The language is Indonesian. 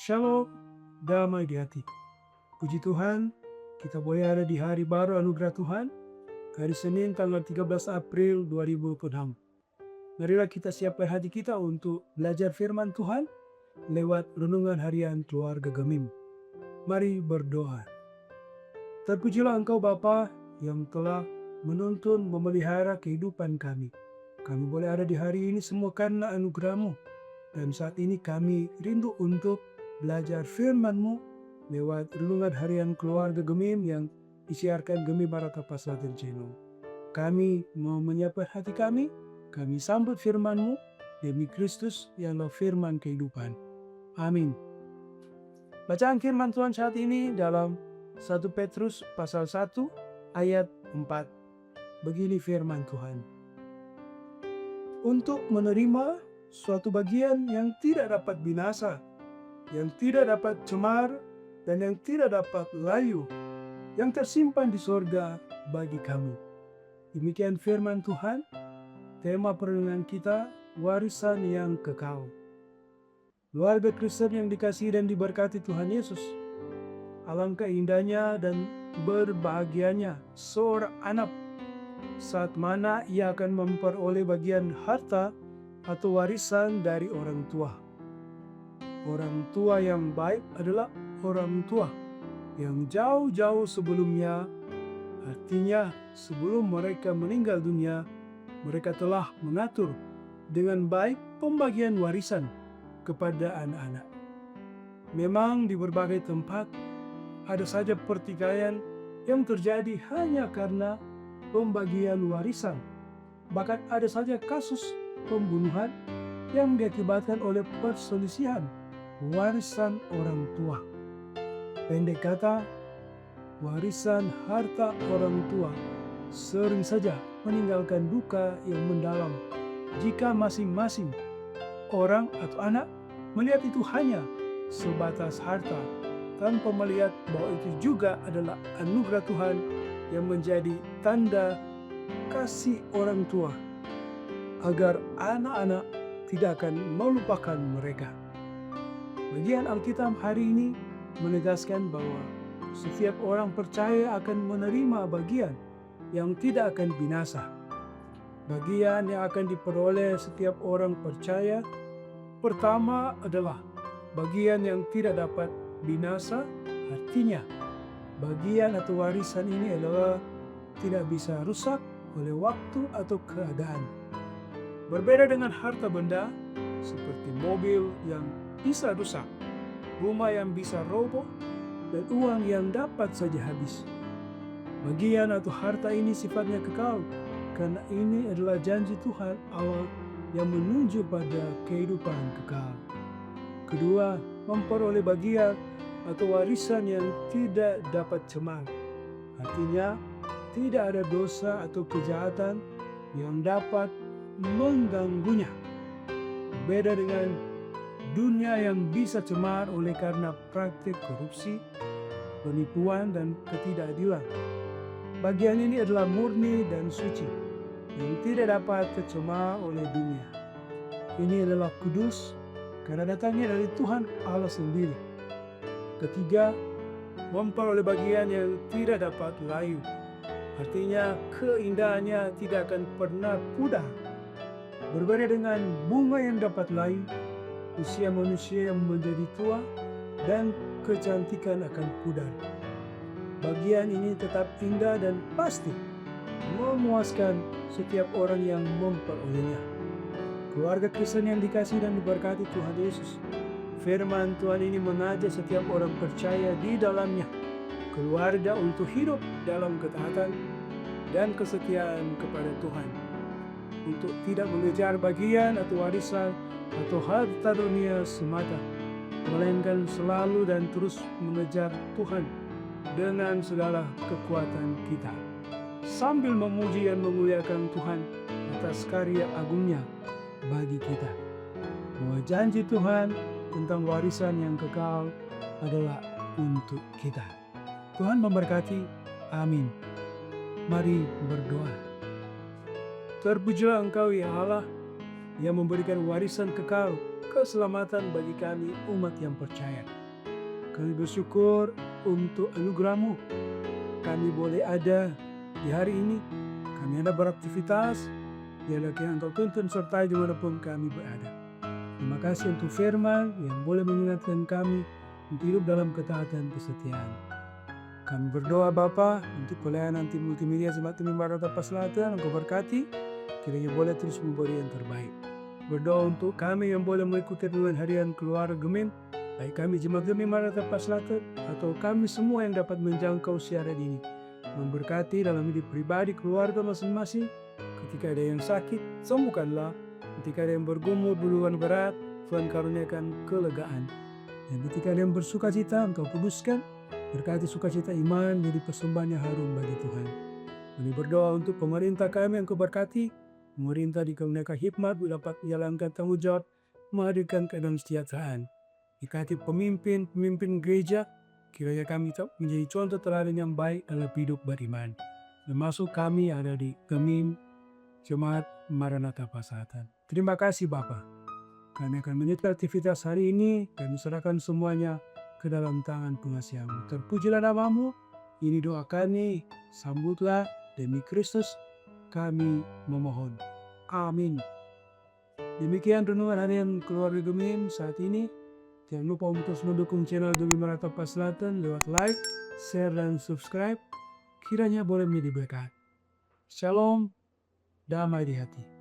Shalom, damai di hati. Puji Tuhan, kita boleh ada di hari baru anugerah Tuhan, hari Senin tanggal 13 April 2026. Marilah kita siapkan hati kita untuk belajar firman Tuhan lewat renungan harian keluarga Gemim. Mari berdoa. Terpujilah Engkau Bapa yang telah menuntun memelihara kehidupan kami. Kami boleh ada di hari ini semua karena anugerah-Mu. Dan saat ini kami rindu untuk belajar firman-Mu lewat renungan harian keluarga Gemim yang disiarkan Gemim Baratapa Selatan Channel. Kami mau menyiapkan hati kami sambut firman-Mu demi Kristus yang firman kehidupan. Amin. Bacaan firman Tuhan saat ini dalam 1 Petrus pasal 1 ayat 4. Begini firman Tuhan. Untuk menerima suatu bagian yang tidak dapat binasa, yang tidak dapat cemar, dan yang tidak dapat layu, yang tersimpan di sorga bagi kami. Demikian firman Tuhan. Tema perenungan kita, warisan yang kekal. Keluarga Kristen yang dikasihi dan diberkati Tuhan Yesus, alangkah indahnya dan berbahagianya seorang anak saat mana ia akan memperoleh bagian harta atau warisan dari orang tua. Orang tua yang baik adalah orang tua yang jauh-jauh sebelumnya, artinya sebelum mereka meninggal dunia, mereka telah mengatur dengan baik pembagian warisan kepada anak-anak. Memang di berbagai tempat ada saja pertikaian yang terjadi hanya karena pembagian warisan. Bahkan ada saja kasus pembunuhan yang diakibatkan oleh perselisihan warisan orang tua. Pendek kata, warisan harta orang tua sering saja meninggalkan duka yang mendalam jika masing-masing orang atau anak melihat itu hanya sebatas harta tanpa melihat bahwa itu juga adalah anugerah Tuhan yang menjadi tanda kasih orang tua agar anak-anak tidak akan melupakan mereka. Bagian Alkitab hari ini menegaskan bahwa setiap orang percaya akan menerima bagian yang tidak akan binasa. Bagian yang akan diperoleh setiap orang percaya pertama adalah bagian yang tidak dapat binasa, artinya bagian atau warisan ini adalah tidak bisa rusak oleh waktu atau keadaan. Berbeda dengan harta benda seperti mobil yang bisa rusak, rumah yang bisa roboh, dan uang yang dapat saja habis. Bagian atau harta ini sifatnya kekal karena ini adalah janji Tuhan Allah yang menuju pada kehidupan kekal. Kedua, memperoleh bagian atau warisan yang tidak dapat cemar. Artinya, tidak ada dosa atau kejahatan yang dapat mengganggunya. Berbeda dengan dunia yang bisa cemar oleh karena praktik korupsi, penipuan, dan ketidakadilan. Bagian ini adalah murni dan suci, yang tidak dapat tercemar oleh dunia. Ini adalah kudus karena datangnya dari Tuhan Allah sendiri. Ketiga, memperoleh bagian yang tidak dapat layu. Artinya keindahannya tidak akan pernah pudar. Berbeda dengan bunga yang dapat layu, usia manusia yang menjadi tua dan kecantikan akan pudar. Bagian ini tetap indah dan pasti memuaskan setiap orang yang memperolehnya. Keluarga Kristen yang dikasihi dan diberkati Tuhan Yesus, firman Tuhan ini mengajak setiap orang percaya di dalamnya, keluarga untuk hidup dalam ketaatan dan kesetiaan kepada Tuhan, untuk tidak mengejar bagian atau warisan atau harta dunia semata, melainkan selalu dan terus mengejar Tuhan dengan segala kekuatan kita, sambil memuji dan memuliakan Tuhan atas karya agungnya bagi kita. Bahwa janji Tuhan tentang warisan yang kekal adalah untuk kita. Tuhan memberkati. Amin. Mari berdoa. Terpujilah Engkau ya Allah yang memberikan warisan kekal, keselamatan bagi kami umat yang percaya. Kami bersyukur untuk anugerah-Mu. Kami boleh ada di hari ini. Kami ada beraktivitas. Biarlah Kiranya Engkau tuntun sertai dimanapun kami berada. Terima kasih untuk firman yang boleh mengingatkan kami untuk hidup dalam ketaatan kesetiaan. Kami berdoa Bapa untuk pelayanan tim multimedia Jemaat Gembala Maranatha Pas Selatan. Engkau berkati, kiranya boleh terus memberi yang terbaik. Berdoa untuk kami yang boleh mengikuti renungan harian keluarga Gemim, baik kami Jemaat Gembala Maranatha Pas Selatan atau kami semua yang dapat menjangkau siaran ini. Memberkati dalam hidup pribadi keluarga masing-masing. Ketika ada yang sakit, sembuhkanlah. Ketika ada yang bergumul beban berat, Tuhan karuniakan kelegaan. Dan ketika ada yang bersuka cita, Engkau kuduskan. Berkati sukacita iman jadi persembahan yang harum bagi Tuhan. Kami berdoa untuk pemerintah kami yang Kau berkati. Pemerintah dikaruniakan hikmat dapat menjalankan tanggung jawab, menghadirkan keadaan kesejahteraan. Berkati pemimpin gereja, kiranya kami menjadi contoh teladan yang baik dalam hidup beriman. Termasuk kami yang ada di Gemim Jemaat Maranatha Pas Selatan. Terima kasih Bapa. Kami akan menyertai aktivitas hari ini. Kami serahkan semuanya ke dalam tangan pengasihan-Mu. Terpujilah nama-Mu. Ini doa kami. Sambutlah demi Kristus kami memohon. Amin. Demikian renungan harian keluarga Gemim saat ini. Jangan lupa untuk terus mendukung channel Gemim Maranatha Pas Selatan lewat like, share, dan subscribe. Kiranya boleh menjadi berkat. Shalom, damai di hati.